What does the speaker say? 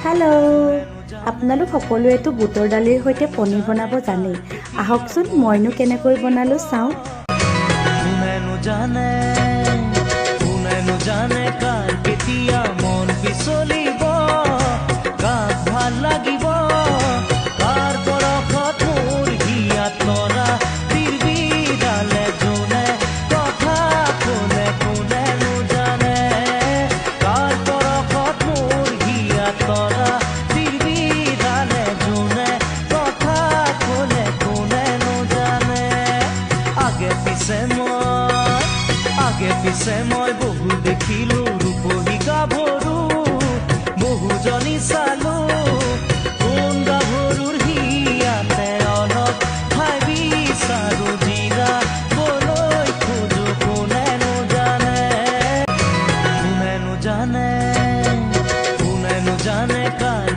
Hello', আপোনালোক সকলোৱেতো বুটৰ দালিৰ সৈতে পনীৰ বনাব জানেই। আহকচোন মইনো কেনেকৈ বনালোঁ চাওঁ। জানে কাৰ কেতিয়া মন পিছলিব, গাত ভাল লাগিব, কাৰ পৰশত মোৰ হিয়াত তৰা তিৰবিডালে জোনে কথা কোনে কোনেনো জানে, কাৰ পৰশত মোৰ হিয়াত তৰা তিৰবিডালে জোনে কথা কোনে কোনেনো জানে। আগে পিছে মই বহু দেখিলো ৰূপহী গাভৰু, বহুজনী চালো কোন গাভৰুৰ হিয়াতে অলপ ঠাই বিচাৰো জিৰাবলৈ খোজো কোনেনো জানে কাৰ